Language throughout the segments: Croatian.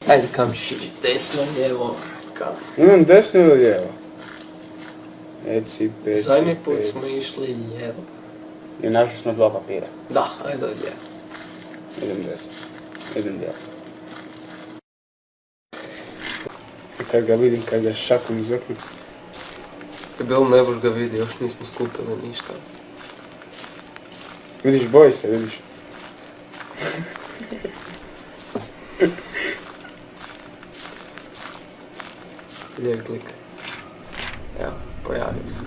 Ajde kam ćeš ići, desno, lijevo, kam? Imam desno ili lijevo? Eci, peci, Zadnji put smo išli lijevo. I našli smo 2 papira. Da, ajde lijevo. Idem desno. Idem lijevo. I kad ga vidim, kad ga šakom izvrknu. Bilo ne boš ga vidi, još nismo skupili ništa. Vidiš, boji se, vidiš. Lijevi klik. Evo, pojavio se.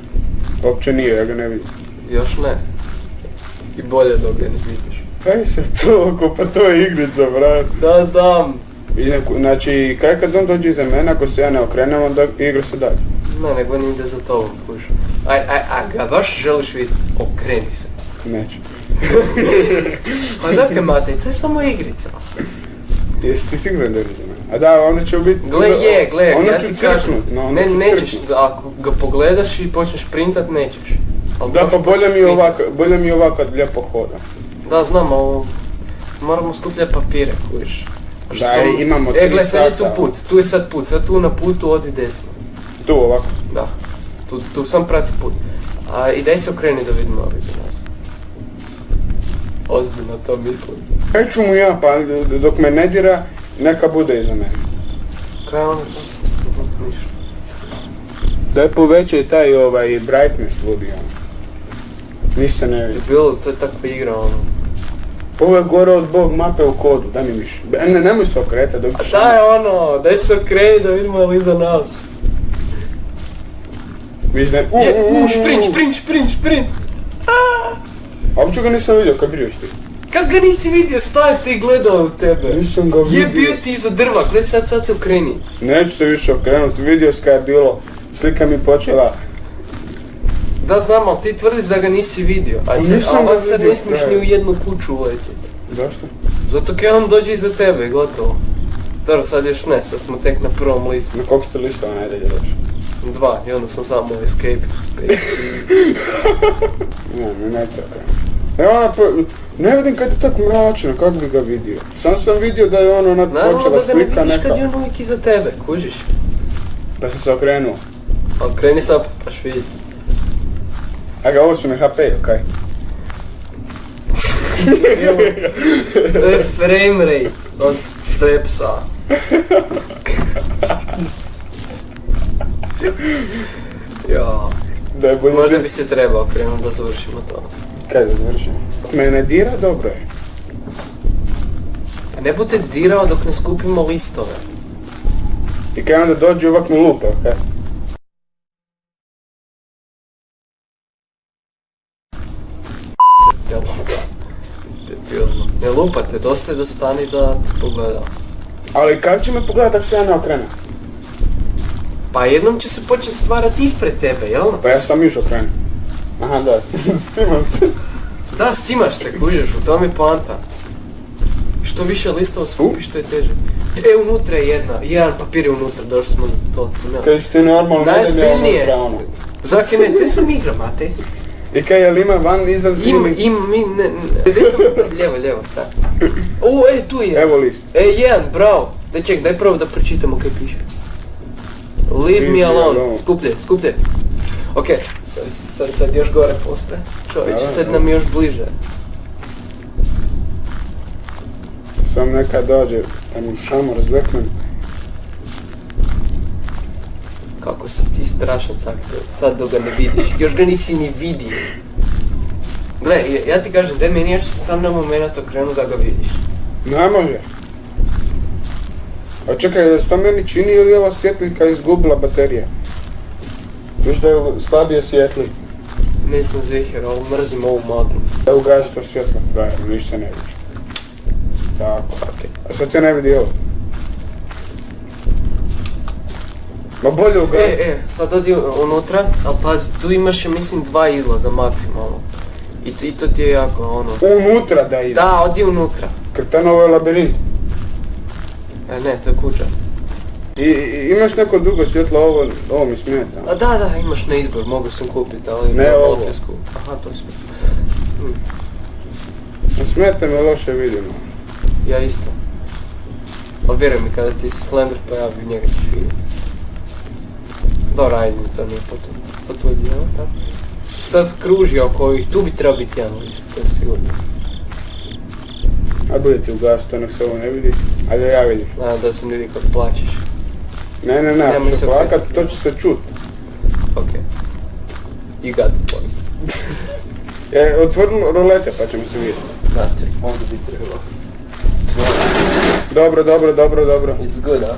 Uopće nije, ja ga ne vidim. Još ne. I bolje dok ga ne vidiš. Kaj se to, pa to je igrica, brat. Da, znam. Znači, kaj kad on dođe iza mene, ako se ja ne okrenem, onda igra se dalje. Ne, nego on ide za tobom, kuš. Ga baš želiš vidjeti, okreni se. Neću. Pa dakle, Matej, to je samo igrica. Jesi ti siguran da je iza mene? A da, onda će biti... Gle, onda ja ću ti crknut, kažem, no, onda ću nećeš, crknut. ako ga pogledaš i počneš printat, nećeš. Da, pa bolje mi je ovako kad lijepo hodam. Da, znam, ali moramo skupljati papire, kužiš. Da, imamo 3 gle, sad je tu sata. put, tu je sad put, sad tu na putu odi desno. Tu ovako. Da, tu sam prati put. I daj se okreni da vidimo ovi za nas. Ozbiljno to mislim. Kaj ću mu ja, pa dok me ne dira, neka bude iza mene. Kaj je ono to? Ništa. Daj povećaj taj brightness ludi, ono. Ništa se ne vidi. Bilo, to je takva igra, ono. Ovo je gore od bog mape u kodu, daj mi više. Nemoj se okretati dok ćeš... Daj ono, daj se okreni da vidimo je li iza nas. Viš da... Šprint! A uopće ga nisam vidio kad briješ ti. Kak ga nisi vidio, staj ti gledao u tebe. Nisam ga vidio. Je bio ti iza drva, gledaj sad se okreni. Neću se više okrenuti, vidio s kada je bilo. Slika mi počela... Da znam, ali ti tvrdiš da ga nisi vidio. Nisam ga ovak sad vidio, ne smiješ ni u jednu kuću uletiti. Zašto? Zato kaj on dođe iza tebe i gotovo. Dobro, sad još ne, sad smo tek na prvom listu. Na koliko ste listova najdalje došli? 2, i onda sam samo u escape space. Ne tako. Ne vidim kad je tako mračno, kako bi ga vidio. Sam vidio da je ono počela slika neka. Naravno da ga ne vidiš kad je on uvijek iza tebe, kužiš? Da sam se okrenuo. Okreni se opet, paš vidjeti. A ga, ovo su mi HP, okej. To je frame rate od Frepsa. Jo. Možda bi se trebao okrenuti da završimo to. Kaj da završimo? Me ne dira, dobro je. Ne bude dirao dok ne skupimo listove. I kaj onda dođe ovak mi lupa, okej? Ne lupate, dosta je da stani da te pogleda. Ali kako će me pogledat ako se ja ne okrenem? Pa jednom će se početi stvarati ispred tebe, jel? Pa ja sam još okrenem. Aha, da, stimam se. Da, scimaš se, kužiš, u tom je poanta. Što više listova skupiš, to je teže. Unutra je jedan papir je unutra, došli smo do to. Kaj ću ti normalno najzbiljnije. Zaki ne, te sam igra, Matej. I kaj, jel ima van izlaz ili... Gdje sam lijevo, tako. Tu je. Evo list. Jedan, bravo. Daj ček, daj prvo da pročitamo kaj piše. Leave me alone. Skuplje. Okej, sad još gore postaje. Čovječe, sad nam još bliže. Sam neka dođe, da mu šamo razveknem. Kako si ti strašan sad dok ga ne vidiš, još ga nisi ni vidio. Gle, ja ti kažem, daj meni još sam na moment okrenu da ga vidiš. Ne može. A čekaj, da se to meni čini ili je ova svjetljika izgubila baterije? Viš da je slabije svjetli. Nisam zihir, ali mrzim ovu maglu. Da ugasi to svjetlo, frajer, niš se ne vidiš. Tako. A sad se ne vidi ovo. Ma bolje ugasi. Sad odi unutra, ali pazi, tu imaš, mislim, 2 izlaza maksimalno. I to ti je jako, ono... Unutra da ide? Da, odi unutra. Krtanovo je labirint. Ne, to je kuća. I imaš neko drugo svjetlo, ovo mi smeta. A da, imaš na izbor, mogu sam kupiti, ali... Ne ovo. Aha, to smeta. Smeta me, loše vidimo. Ja isto. Ali vjeruj mi, kada ti se Slender pojavi, njega ćeš vidjeti. Dobro, ajde, to nije potom. Sad tvoj djelo, tako? Sad kruži oko ovih, tu bi trebao biti jedan list, to je sigurno. A budete ugasiti, nek se ovo ne vidi, a da ja vidim. Da se ne vidi kad plaćeš. Ne, ako ću plakat, to će se čut. Okej. You got the point. Otvorimo rolete pa ćemo se vidjeti. Da, ček, ovdje bi trebalo. Dobro. It's good, a?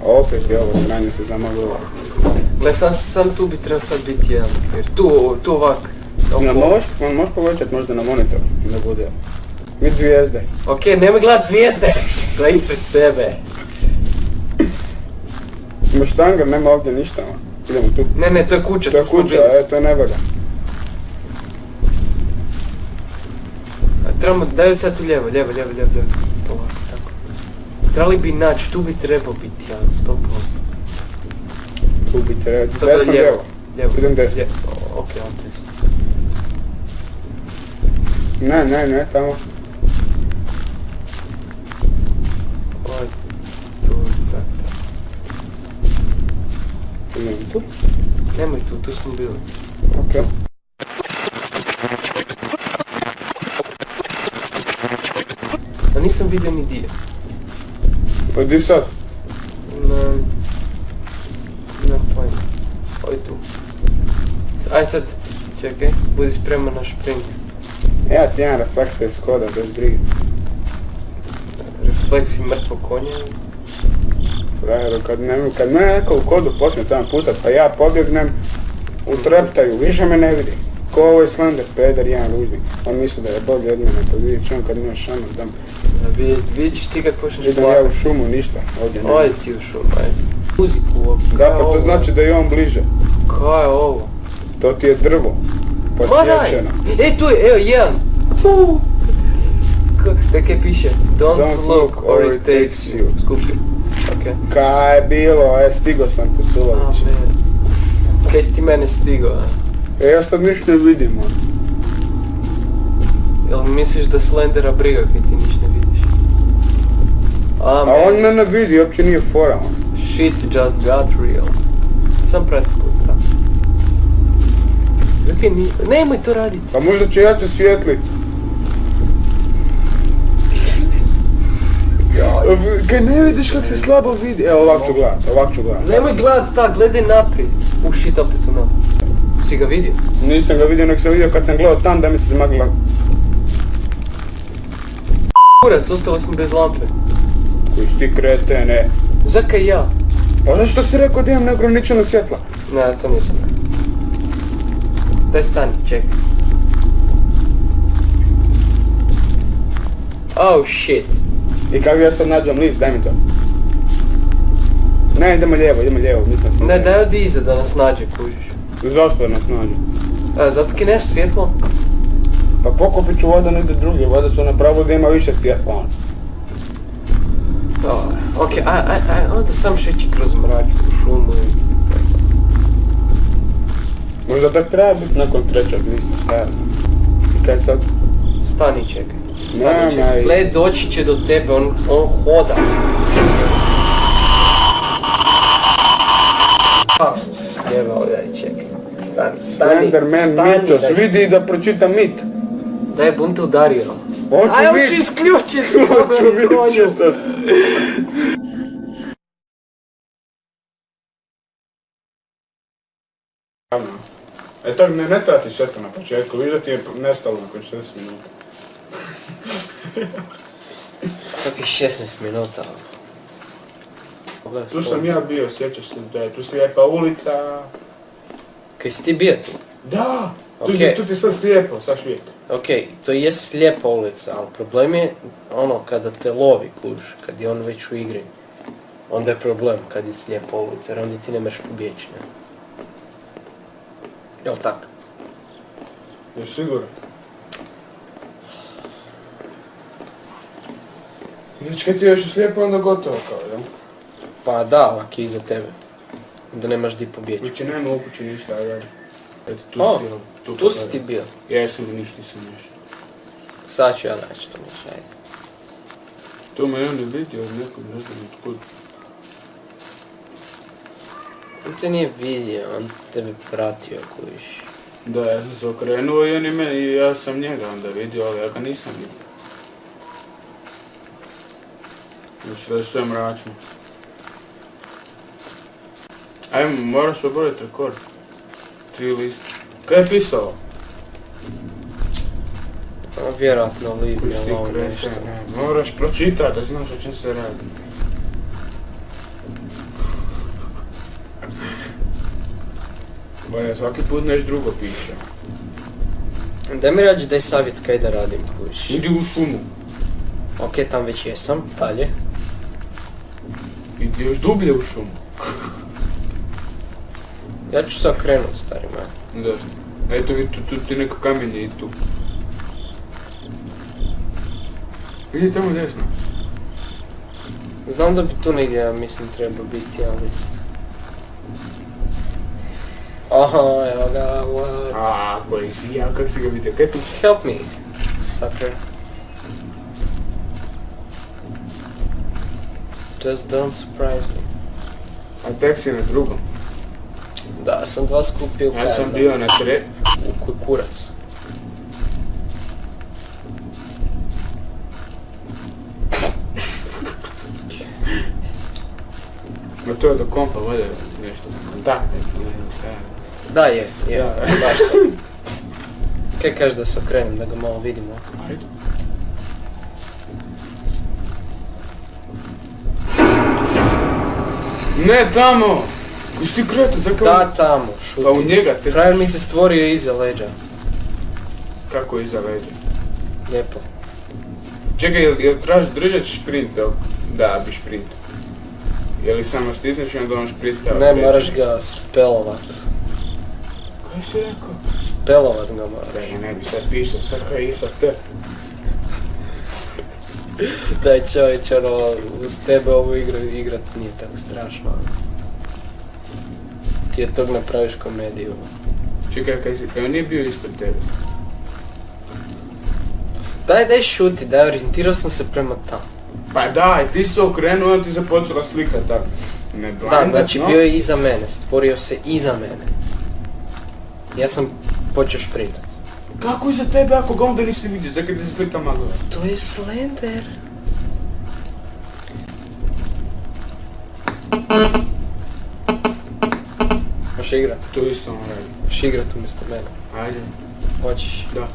Opet je ovo sranje se zamaglo. Gle, sam tu bi trebao sad biti jedan okvir. Tu ovak. Možeš povećat možda na monitor da bude. Vid zvijezde. Okej, nemoj gledat zvijezde! Gledaj ispred sebe. Ima štanger, nema ovdje ništa. Idemo tu. Ne, to je kuća. To je kuća, to je nevaga. Trebamo, daju sad tu lijevo. Ovako, tako. Trebali bi naći, tu bi trebao biti jedan, 100%. Tu bi trebao, desno lijevo. Idem desno. Okej, on desno. Ne, tamo. Ovaj, tu, tako. Idem tu. Nemoj tu smo bili. Okej. A nisam vidio ni dio. Pa di sad? Na pojma. Oj tu. Ajde sad, čekaj, budi spreman na šprint. Ja ti jedan reflektor iz koda, bez brige. Refleksi mrtvog konja. Frajeru, kad me neko u kodu počne tamo pucat, pa ja pobjegnem, utreptaju, više me ne vidi. Ko ovo je Slender, peder, jedan lužnik. On misli da je bolji od mene, pa vidjet ću on kad ima šamar dam. Vidjet ćeš ti kad počneš idem ja u šumu, ništa, ovdje nema. Oj ti u šumu, ajde. Muziku uopće. Da, pa to znači da je on bliže. Kaj je ovo? To ti je drvo. Posjećeno. Tu je, evo, jedan. Kaj piše? Don't look or it takes you. Skupi. Okej. Kaj je bilo, stigo sam te Culović. Kaj si ti mene stigo, a? Ja sad ništa ne vidim, on. Jel misliš da Slendera briga kaj ti ništa ne vidiš? A on mene vidi, uopće nije fora, on. Shit just got real. Sam prati put, tako. Zakaj nemoj to raditi. Pa možda će jače svijetlit. Kaj ne vidiš kak se slabo vidi? Evo ovak ću gledat. Nemoj gledat tak, gledaj naprijed. Shit, opet u naprijed. Si ga vidio? Nisam ga vidio, nek sam vidio kad sam gledao tam da mi se zmagla. Kurac, ostali smo bez lampe. Koji si ti kretene? Zakaj ja? Pa zašto si rekao da imam neograničeno svjetla? Ne, to nisam rekao. Daj stani, čekaj. Oh shit. I kako ja sad nađem list, daj mi to. Ne, idemo lijevo, nisam se... Ne, daj odi iza da nas nađe, kužiš. Zašto nas nađe? Zato kaj neš svjetlo? Pa pokupit ću voda negdje drugdje, voda su napravili da ima više svjetla. Dobro, okej, onda sam šeći kroz mračku, šumu i... Možda tak treba biti nakon trećeg lista, šta ja znam. I kaj sad? Stani, čekaj. Gled, doći će do tebe, on hoda. Kako smo se sjebali, daj čekaj. Stani. Slenderman mitos, vidi da pročita mit. Daj, bum te udario. Hoću ću isključit konju. Tak ne treba ti svjetlo na početku, viš da ti je nestalo nakon 60 minuta. Kakvih 16 minuta. Tu sam ja bio, sjećaš se da je tu slijepa ulica. Kaj si ti bio tu? Da! Tu ti sad slijepo, sad švijet. Okej, to je slijepa ulica, ali problem je ono kada te lovi kuš, kad je on već u igri. Onda je problem kad je slijepa ulica, jer onda ti ne možeš pobjeći, ne? Jel' tak? Jesi siguran? Znači kad ti još slijepo onda gotovo kao, jel? Pa da, ako je iza tebe. Onda nemaš di pobjeći. Znači nema u kući ništa, ajde. Tu si ti bio? Jesam, ništa nisam ništa. Sad ću ja naći to, ajde. To me on je vidio od nekom, ne znam otkud. On te nije vidio, on tebe pratio kojiš. Da, ja sam se okrenuo i on je mene, i ja sam njega onda vidio, ali ja ga nisam vidio. Znači da je sve mračno. Ajmo, moraš oboriti rekord. 3 lista. Kaj je pisao? Vjerojatno Leave Me Pusti Alone kreten, nešto. ne. Moraš pročitati da znaš o čem se radi. Bolje, svaki put nešto drugo piše. Daj mi reći daj savjet kaj da radim kojiš. Idi u šumu. Ok, tam već jesam, dalje. Idi još dublje u šumu. Ja ću se okrenut, stari man. Zašto? Eto vidi, tu ti neko kamenje i tu. Vidi tamo desno. Znam da bi tu negdje, ja mislim, treba biti jedan list. Aha, evo ga, what? A, koji si ja, kak si ga vidio, kaj piše? Help me, sucker. Just don't surprise me. A tek si na drugom. Da, sam 2 skupio u Ja sam bio na u kurac. Ma to je do kompa, vode nešto. Kontakt, ne znam šta je. Da je, baš to. Kaj kažeš da se okrenem, da ga malo vidimo? Ajde. Ne tamo! Kuš ti kreta, zakaj? Da, tamo, šuti. Pa u njega te... Frajer mi se stvorio iza leđa. Kako iza leđa? Lijepo. Čekaj, jel tražiš držat šprint dok da bi šprint? Je li samo stisneš i onda on šprinta? Ne, moraš ga spelovat. Kaj si rekao? Spelovat ga moraš. Da, ja ne bi sad pisao sa HIFT. Daj čovječ, ono, uz tebe ovu igru igrat nije tako strašno. Ti od tog napraviš komediju. Čekaj, kaj on nije bio ispred tebe? Daj šuti, daj, orijentirao sam se prema tamo. Pa daj, ti si se okrenuo, onda ti se počela slikat tako. Ne Da, blindat, znači no? bio je iza mene, stvorio se iza mene. Ja sam počeo šprintat. Kako iza tebe ako ga onda nisi vidio, zakaj ti se slika magla? To je Slender. Možeš igrat? To isto on radi. Možeš igrat umjesto mene. Ajde. Hoćeš? Da.